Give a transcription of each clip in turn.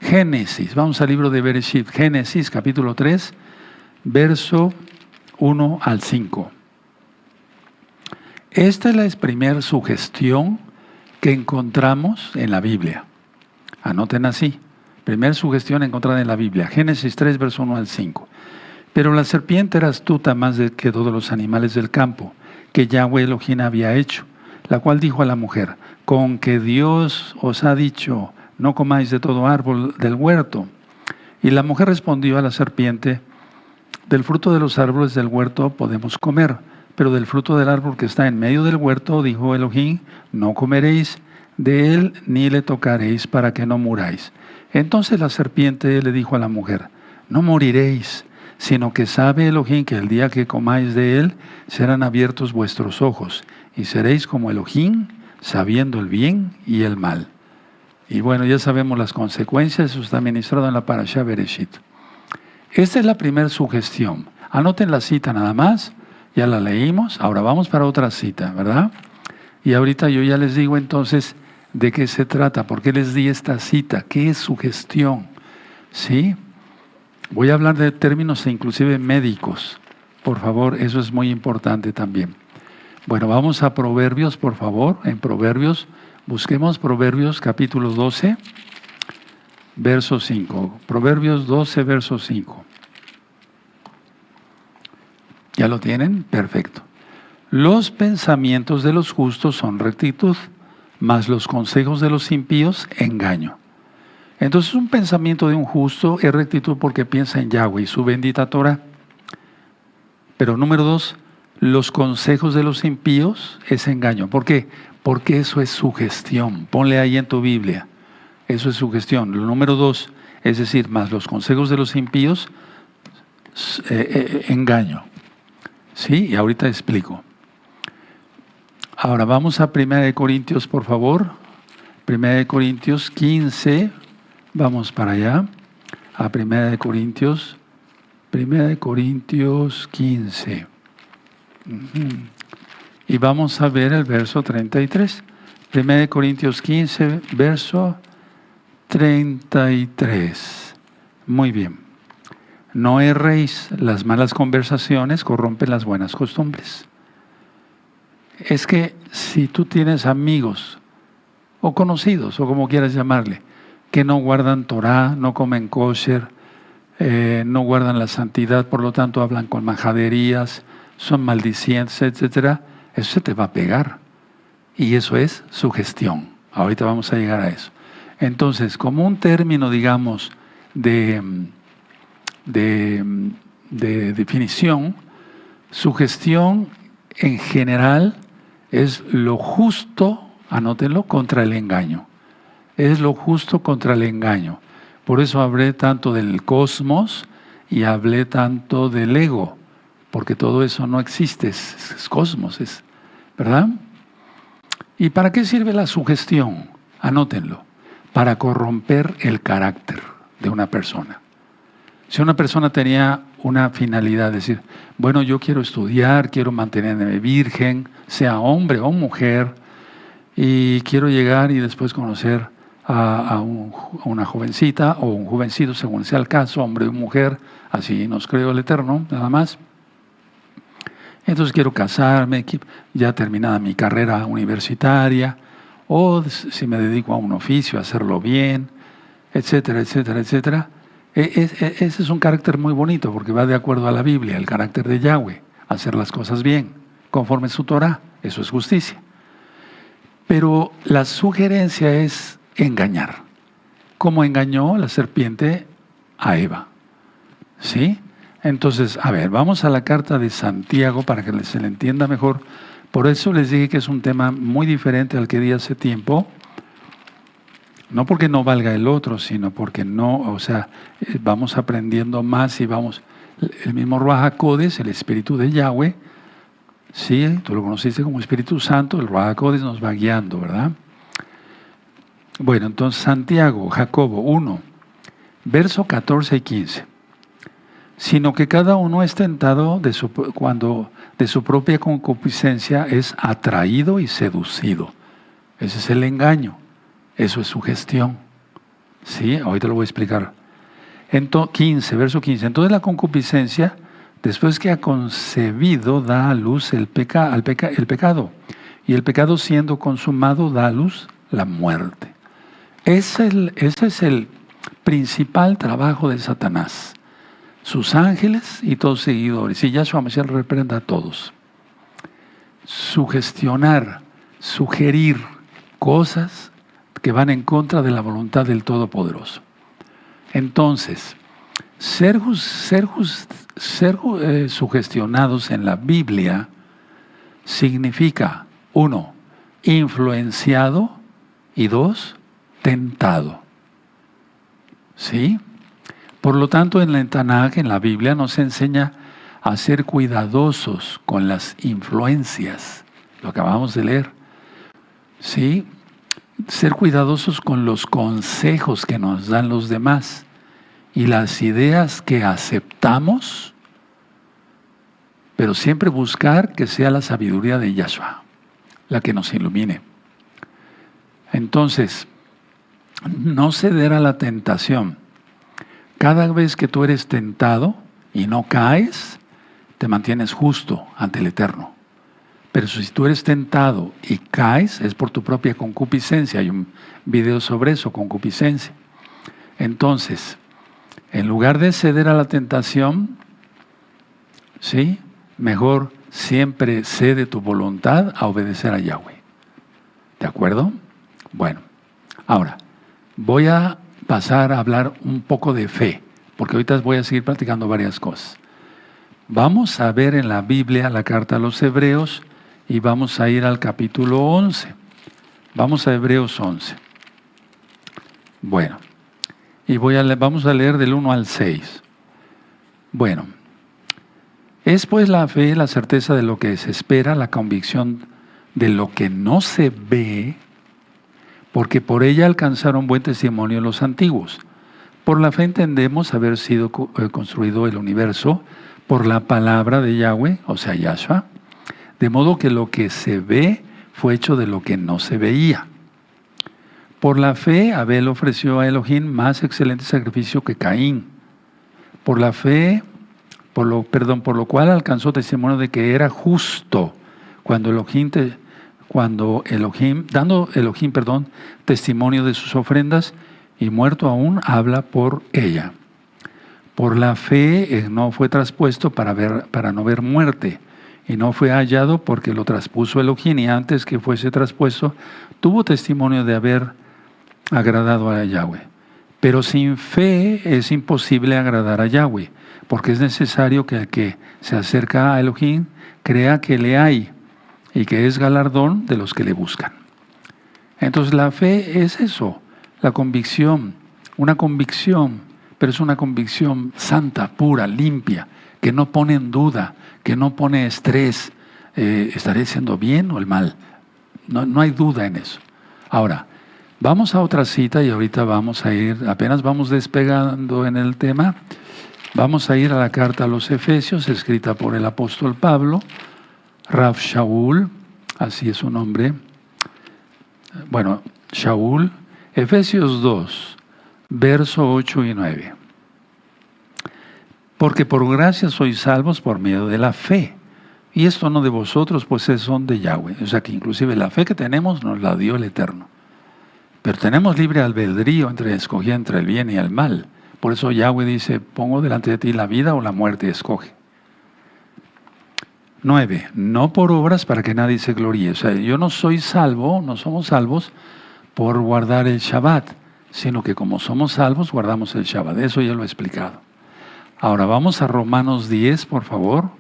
Génesis, vamos al libro de Bereshit, Génesis capítulo 3, verso 1 al 5. Esta es la primera sugestión que encontramos en la Biblia. Anoten así. Primera sugestión encontrada en la Biblia. Génesis 3, verso 1 al 5. Pero la serpiente era astuta más que todos los animales del campo que Yahweh Elohim había hecho, la cual dijo a la mujer: con que Dios os ha dicho, no comáis de todo árbol del huerto. Y la mujer respondió a la serpiente: del fruto de los árboles del huerto podemos comer, pero del fruto del árbol que está en medio del huerto, dijo Elohim, no comeréis de él ni le tocaréis para que no muráis. Entonces la serpiente le dijo a la mujer: no moriréis, sino que sabe Elohim que el día que comáis de él serán abiertos vuestros ojos y seréis como Elohim, sabiendo el bien y el mal. Y bueno, ya sabemos las consecuencias, eso está ministrado en la Parashá Bereshit. Esta es la primera sugestión. Anoten la cita nada más, ya la leímos, ahora vamos para otra cita, ¿verdad? Y ahorita yo ya les digo entonces de qué se trata, por qué les di esta cita, qué es sugestión, ¿sí? Voy a hablar de términos inclusive médicos, por favor, eso es muy importante también. Bueno, vamos a Proverbios, por favor, en Proverbios, busquemos Proverbios capítulo 12, verso 5. Proverbios 12, verso 5. ¿Ya lo tienen? Perfecto. Los pensamientos de los justos son rectitud, mas los consejos de los impíos, engaño. Entonces, un pensamiento de un justo es rectitud porque piensa en Yahweh y su bendita Torah. Pero número 2, los consejos de los impíos es engaño. ¿Por qué? Porque eso es sugestión. Ponle ahí en tu Biblia. Eso es sugestión. Lo número 2, es decir, más los consejos de los impíos, engaño. ¿Sí? Y ahorita explico. Ahora vamos a 1 Corintios, por favor. 1 Corintios 15. Vamos para allá. A 1 Corintios 15. Y vamos a ver el verso 33. 1 Corintios 15, verso 33. Muy bien. No erréis, las malas conversaciones corrompen las buenas costumbres. Es que si tú tienes amigos o conocidos, o como quieras llamarle, que no guardan Torah, no comen kosher, no guardan la santidad, por lo tanto hablan con majaderías, son maldicientes, etcétera, eso se te va a pegar. Y eso es sugestión. Ahorita vamos a llegar a eso. Entonces, como un término, digamos, de definición, sugestión en general es lo justo, anótenlo, contra el engaño. Es lo justo contra el engaño. Por eso hablé tanto del cosmos y hablé tanto del ego, porque todo eso no existe, es cosmos, ¿verdad? ¿Y para qué sirve la sugestión? Anótenlo, para corromper el carácter de una persona. Si una persona tenía una finalidad, es decir, bueno, yo quiero estudiar, quiero mantenerme virgen, sea hombre o mujer, y quiero llegar y después conocer a una jovencita o un jovencito, según sea el caso, hombre o mujer, así nos creó el Eterno, nada más. Entonces quiero casarme, ya terminada mi carrera universitaria, o si me dedico a un oficio, hacerlo bien, etcétera, etcétera, etcétera. Ese es un carácter muy bonito porque va de acuerdo a la Biblia, el carácter de Yahweh, hacer las cosas bien, conforme a su Torah, eso es justicia. Pero la sugerencia es engañar, como engañó la serpiente a Eva. ¿Sí? Entonces, a ver, vamos a la carta de Santiago para que se le entienda mejor. Por eso les dije que es un tema muy diferente al que di hace tiempo. No porque no valga el otro, sino porque no, o sea, vamos aprendiendo más y vamos, el mismo Ruach HaKodesh, el Espíritu de Yahweh, sí, tú lo conociste como Espíritu Santo, el Ruach HaKodesh nos va guiando, ¿verdad? Bueno, entonces Santiago, Jacobo 1, verso 14 y 15. Sino que cada uno es tentado cuando de su propia concupiscencia es atraído y seducido. Ese es el engaño. Eso es sugestión. Sí, ahorita lo voy a explicar. 15, verso 15. Entonces la concupiscencia, después que ha concebido, da a luz el pecado. Y el pecado siendo consumado, da a luz la muerte. Ese es el principal trabajo de Satanás. Sus ángeles y todos seguidores. Y Yahshua Mashiach reprenda a todos. Sugestionar, sugerir cosas que van en contra de la voluntad del Todopoderoso. Entonces, ser sugestionados en la Biblia significa, 1, influenciado y 2, tentado. ¿Sí? Por lo tanto, en la Tanaj, en la Biblia, nos enseña a ser cuidadosos con las influencias. Lo acabamos de leer. ¿Sí? Ser cuidadosos con los consejos que nos dan los demás y las ideas que aceptamos, pero siempre buscar que sea la sabiduría de Yahshua la que nos ilumine. Entonces, no ceder a la tentación. Cada vez que tú eres tentado y no caes, te mantienes justo ante el Eterno. Pero si tú eres tentado y caes, es por tu propia concupiscencia. Hay un video sobre eso, concupiscencia. Entonces, en lugar de ceder a la tentación, ¿sí? Mejor siempre cede tu voluntad a obedecer a Yahweh. ¿De acuerdo? Bueno, ahora, voy a pasar a hablar un poco de fe, porque ahorita voy a seguir platicando varias cosas. Vamos a ver en la Biblia la carta a los Hebreos y vamos a ir al capítulo 11. Vamos a Hebreos 11. Bueno, y vamos a leer del 1 al 6. Bueno, es pues la fe, la certeza de lo que se espera, la convicción de lo que no se ve, porque por ella alcanzaron buen testimonio los antiguos. Por la fe entendemos haber sido construido el universo por la palabra de Yahweh, o sea, Yahshua, de modo que lo que se ve fue hecho de lo que no se veía. Por la fe, Abel ofreció a Elohim más excelente sacrificio que Caín. Por la fe, por lo cual alcanzó testimonio de que era justo dando Elohim, testimonio de sus ofrendas, y muerto aún habla por ella. Por la fe no fue traspuesto para no ver muerte, y no fue hallado porque lo traspuso Elohim, y antes que fuese traspuesto tuvo testimonio de haber agradado a Yahweh. Pero sin fe es imposible agradar a Yahweh, porque es necesario que el que se acerca a Elohim crea que le hay y que es galardón de los que le buscan. Entonces la fe es eso, la convicción, una convicción, pero es una convicción santa, pura, limpia, que no pone en duda, que no pone estrés, ¿estaré haciendo bien o el mal? No hay duda en eso. Ahora, vamos a otra cita y ahorita vamos a ir, apenas vamos despegando en el tema, vamos a ir a la carta a los Efesios, escrita por el apóstol Pablo, Rav Shaul, así es su nombre. Bueno, Shaul, Efesios 2, verso 8 y 9. Porque por gracia sois salvos por medio de la fe. Y esto no de vosotros, pues es don de Yahweh. O sea que inclusive la fe que tenemos nos la dio el Eterno. Pero tenemos libre albedrío escoger entre el bien y el mal. Por eso Yahweh dice, pongo delante de ti la vida o la muerte, escoge. 9. No por obras para que nadie se gloríe. O sea, yo no soy salvo, no somos salvos por guardar el Shabbat, sino que como somos salvos, guardamos el Shabbat. Eso ya lo he explicado. Ahora vamos a Romanos 10, por favor.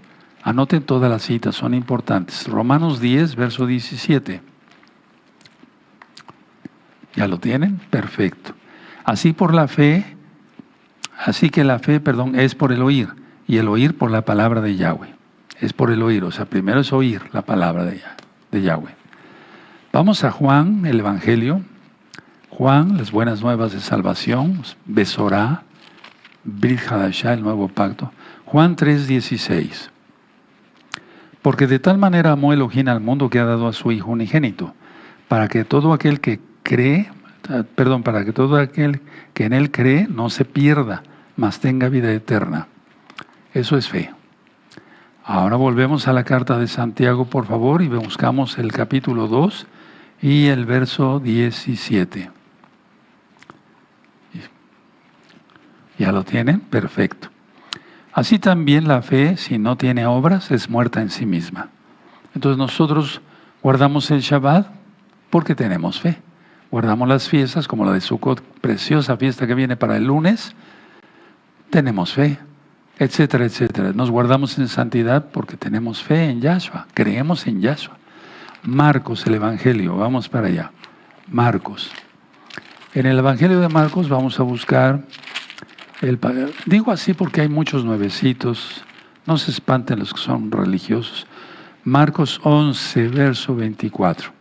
Anoten todas las citas, son importantes. Romanos 10, verso 17. ¿Ya lo tienen? Perfecto. Así que la fe, es por el oír, y el oír por la palabra de Yahweh. Es por el oír, o sea, primero es oír la palabra de Yahweh. Vamos a Juan, el Evangelio. Juan, las buenas nuevas de salvación, Besorá, Brit Hadashah, el nuevo pacto. Juan 3:16. Porque de tal manera amó Elohim al mundo que ha dado a su Hijo unigénito, para que todo aquel que cree, perdón, para que todo aquel que en Él cree no se pierda, mas tenga vida eterna. Eso es fe. Ahora volvemos a la carta de Santiago, por favor, y buscamos el capítulo 2 y el verso 17. ¿Ya lo tienen? Perfecto. Así también la fe, si no tiene obras, es muerta en sí misma. Entonces nosotros guardamos el Shabbat porque tenemos fe. Guardamos las fiestas, como la de Sukkot, preciosa fiesta que viene para el lunes, tenemos fe, etcétera, etcétera. Nos guardamos en santidad porque tenemos fe en Yahshua, creemos en Yahshua. Marcos, el Evangelio, vamos para allá. Marcos. En el Evangelio de Marcos vamos a buscar, digo así porque hay muchos nuevecitos, no se espanten los que son religiosos. Marcos 11, verso 24.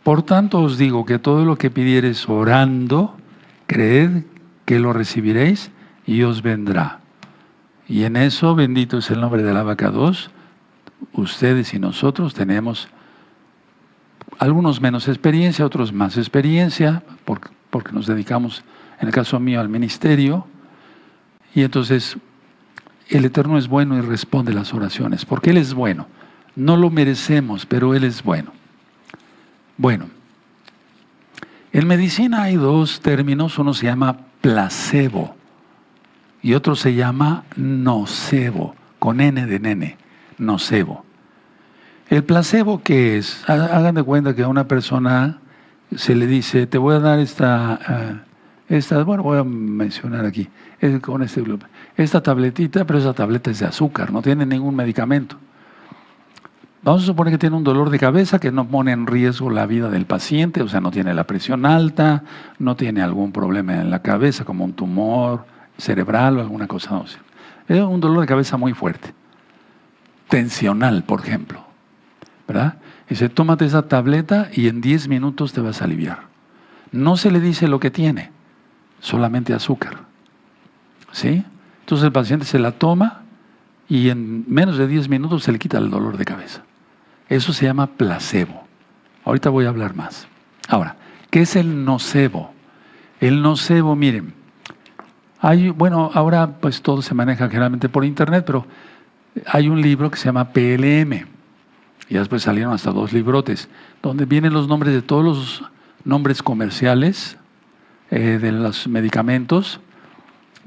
Por tanto os digo que todo lo que pidiereis orando, creed que lo recibiréis y os vendrá. Y en eso, bendito es el nombre del Abacados, ustedes y nosotros tenemos algunos menos experiencia, otros más experiencia, porque nos dedicamos, en el caso mío, al ministerio. Y entonces, el Eterno es bueno y responde las oraciones, porque Él es bueno. No lo merecemos, pero Él es bueno. Bueno, en medicina hay dos términos, uno se llama placebo y otro se llama nocebo, con N de nene, nocebo. El placebo, ¿qué es? Hagan de cuenta que a una persona se le dice, te voy a dar bueno, voy a mencionar aquí, esta tabletita, pero esa tableta es de azúcar, no tiene ningún medicamento. Vamos a suponer que tiene un dolor de cabeza que no pone en riesgo la vida del paciente, o sea, no tiene la presión alta, no tiene algún problema en la cabeza como un tumor cerebral o alguna cosa así. Es un dolor de cabeza muy fuerte, tensional, por ejemplo, ¿verdad? Dice, tómate esa tableta y en 10 minutos te vas a aliviar. No se le dice lo que tiene, solamente azúcar, ¿sí? Entonces el paciente se la toma y en menos de 10 minutos se le quita el dolor de cabeza. Eso se llama placebo. Ahorita voy a hablar más. Ahora, ¿qué es el nocebo? El nocebo, miren, ahora pues todo se maneja generalmente por internet, pero hay un libro que se llama PLM. Y después salieron hasta 2 librotes, donde vienen los nombres de todos los nombres comerciales de los medicamentos,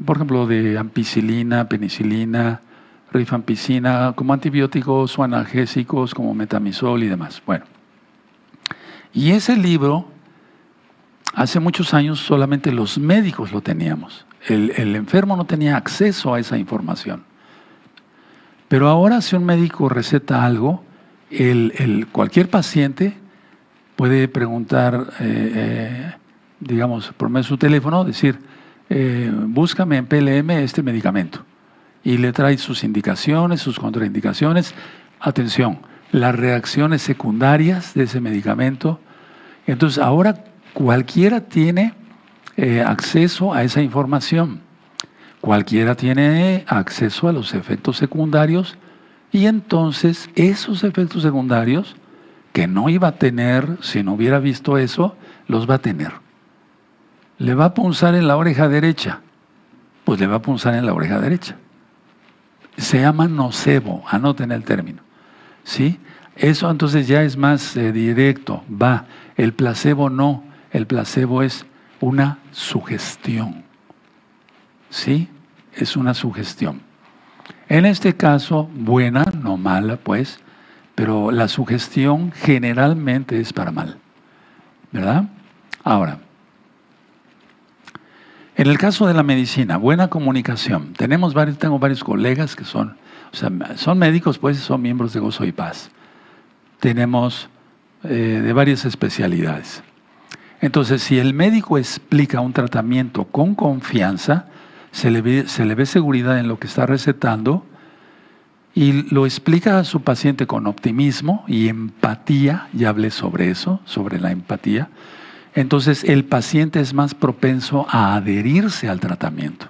por ejemplo, de ampicilina, penicilina, rifampicina, como antibióticos o analgésicos, como metamizol y demás. Bueno, y ese libro, hace muchos años solamente los médicos lo teníamos. El enfermo no tenía acceso a esa información. Pero ahora si un médico receta algo, cualquier paciente puede preguntar, digamos, por medio de su teléfono, decir, búscame en PLM este medicamento. Y le trae sus indicaciones, sus contraindicaciones. Atención, las reacciones secundarias de ese medicamento. Entonces, ahora cualquiera tiene acceso a esa información. Cualquiera tiene acceso a los efectos secundarios y entonces esos efectos secundarios que no iba a tener si no hubiera visto eso, los va a tener. ¿Le va a punzar en la oreja derecha? Pues le va a punzar en la oreja derecha. Se llama nocebo, anoten el término, ¿sí? Eso entonces ya es más directo, va. El placebo no, el placebo es una sugestión, ¿sí? Es una sugestión. En este caso, buena, no mala, pues, pero la sugestión generalmente es para mal, ¿verdad? Ahora, en el caso de la medicina, buena comunicación. Tengo varios colegas que son médicos, pues son miembros de Gozo y Paz. Tenemos de varias especialidades. Entonces, si el médico explica un tratamiento con confianza, se le ve seguridad en lo que está recetando y lo explica a su paciente con optimismo y empatía, ya hablé sobre eso, sobre la empatía. Entonces el paciente es más propenso a adherirse al tratamiento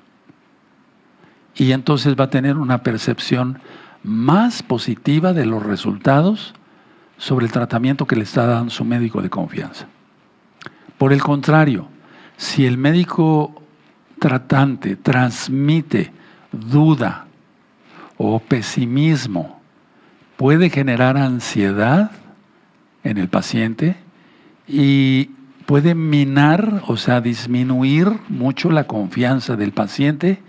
y entonces va a tener una percepción más positiva de los resultados sobre el tratamiento que le está dando su médico de confianza. Por el contrario, si el médico tratante transmite duda o pesimismo, puede generar ansiedad en el paciente y puede minar, o sea, disminuir mucho la confianza del paciente,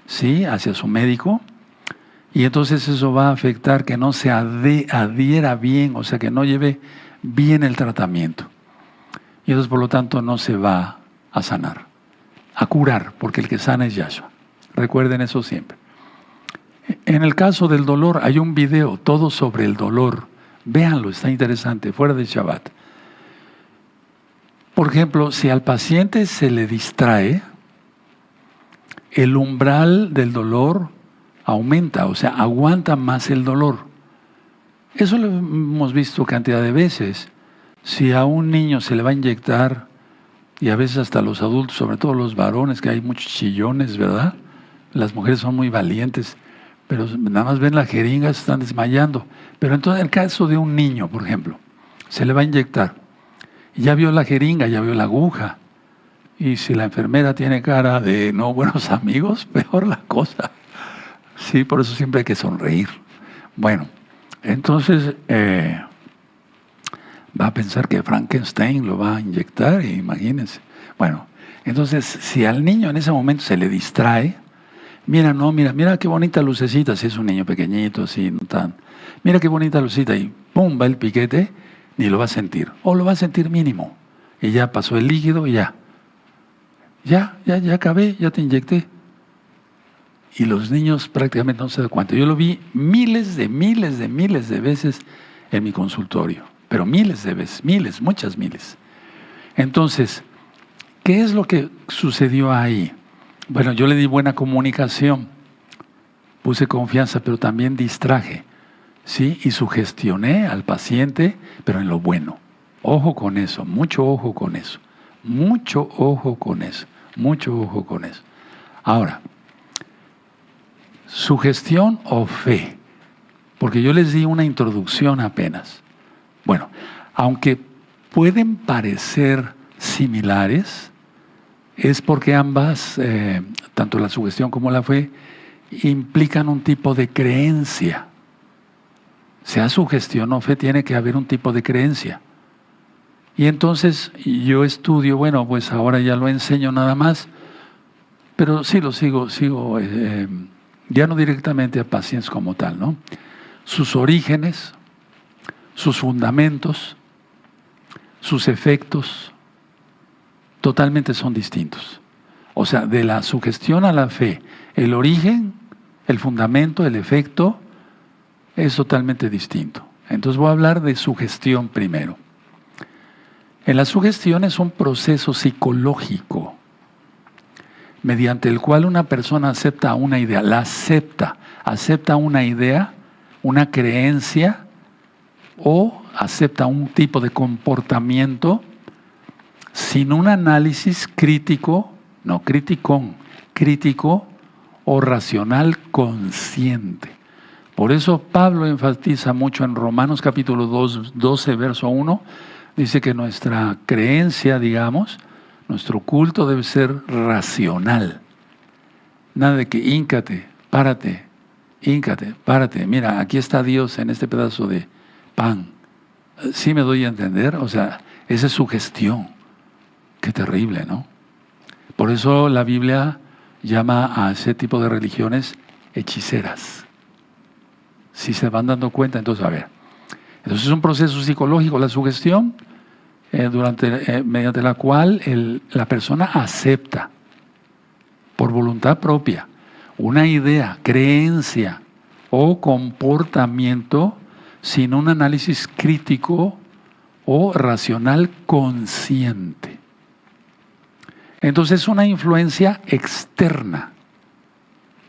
¿sí?, hacia su médico. Y entonces eso va a afectar que no se adhiera bien, o sea, que no lleve bien el tratamiento. Y entonces, por lo tanto, no se va a sanar, a curar, porque el que sana es Yahshua. Recuerden eso siempre. En el caso del dolor, hay un video todo sobre el dolor. Véanlo, está interesante, fuera de Shabbat. Por ejemplo, si al paciente se le distrae, el umbral del dolor aumenta, o sea, aguanta más el dolor. Eso lo hemos visto cantidad de veces. Si a un niño se le va a inyectar, y a veces hasta los adultos, sobre todo los varones, que hay muchos chillones, ¿verdad? Las mujeres son muy valientes, pero nada más ven la jeringa, se están desmayando. Pero entonces, en el caso de un niño, por ejemplo, se le va a inyectar, ya vio la jeringa, ya vio la aguja, y si la enfermera tiene cara de no buenos amigos, peor la cosa. Sí, por eso siempre hay que sonreír. Bueno, entonces va a pensar que Frankenstein lo va a inyectar, imagínense. Bueno, entonces si al niño en ese momento se le distrae, mira qué bonita lucecita, si es un niño pequeñito, así, no tan. Mira qué bonita lucecita, y pum, va el piquete, ni lo va a sentir. O lo va a sentir mínimo. Y ya pasó el líquido y ya. Ya acabé, ya te inyecté. Y los niños prácticamente no se dan cuenta. Yo lo vi miles de veces en mi consultorio. Pero miles de veces, muchas miles. Entonces, ¿qué es lo que sucedió ahí? Bueno, yo le di buena comunicación, puse confianza, pero también distraje, ¿sí? Y sugestioné al paciente, pero en lo bueno. Ojo con eso, mucho ojo con eso. Mucho ojo con eso, mucho ojo con eso. Ahora, sugestión o fe, porque yo les di una introducción apenas. Bueno, aunque pueden parecer similares, es porque ambas, tanto la sugestión como la fe, implican un tipo de creencia. Sea sugestión o fe, tiene que haber un tipo de creencia. Y entonces yo estudio, bueno, pues ahora ya lo enseño nada más, pero sí lo sigo, ya no directamente a pacientes como tal, ¿no? Sus orígenes, sus fundamentos, sus efectos, totalmente son distintos. O sea, de la sugestión a la fe, el origen, el fundamento, el efecto, es totalmente distinto. Entonces voy a hablar de sugestión primero. En la sugestión es un proceso psicológico mediante el cual una persona acepta una idea, acepta una idea, una creencia o acepta un tipo de comportamiento sin un análisis crítico, no criticón, crítico o racional consciente. Por eso Pablo enfatiza mucho en Romanos capítulo 12, verso 1, dice que nuestra creencia, digamos, nuestro culto debe ser racional. Nada de que híncate, párate, mira, aquí está Dios en este pedazo de pan. ¿Sí me doy a entender? O sea, esa es sugestión. Qué terrible, ¿no? Por eso la Biblia llama a ese tipo de religiones hechiceras. Si se van dando cuenta, entonces, a ver. Entonces es un proceso psicológico, la sugestión, mediante la cual la persona acepta por voluntad propia una idea, creencia o comportamiento sin un análisis crítico o racional consciente. Entonces es una influencia externa,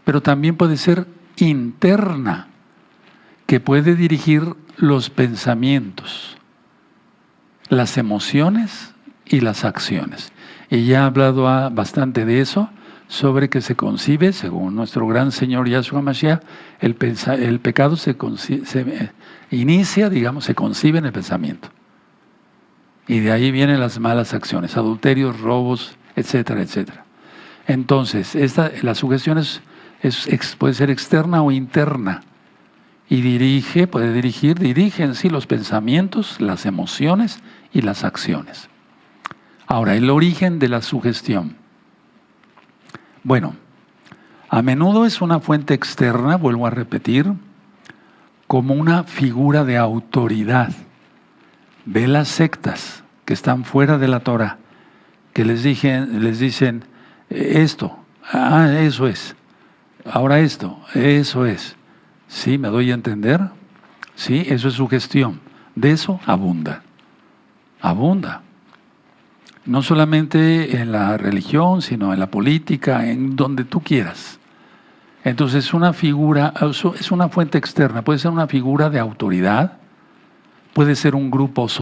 pero también puede ser interna, que puede dirigir los pensamientos, las emociones y las acciones. Y ya he hablado bastante de eso, sobre que se concibe, según nuestro gran Señor Yahshua Mashiach, el pecado se inicia, digamos, se concibe en el pensamiento. Y de ahí vienen las malas acciones, adulterios, robos, etcétera, etcétera. Entonces, la sugestión puede ser externa o interna. Y dirige en sí los pensamientos, las emociones y las acciones. Ahora, el origen de la sugestión. Bueno, a menudo es una fuente externa, vuelvo a repetir, como una figura de autoridad. Ve las sectas que están fuera de la Torah, que les dicen esto, eso es, ahora esto, eso es. ¿Sí? ¿Me doy a entender? Sí, eso es sugestión. De eso abunda. Abunda. No solamente en la religión, sino en la política, en donde tú quieras. Entonces es una fuente externa, puede ser una figura de autoridad, puede ser un grupo social.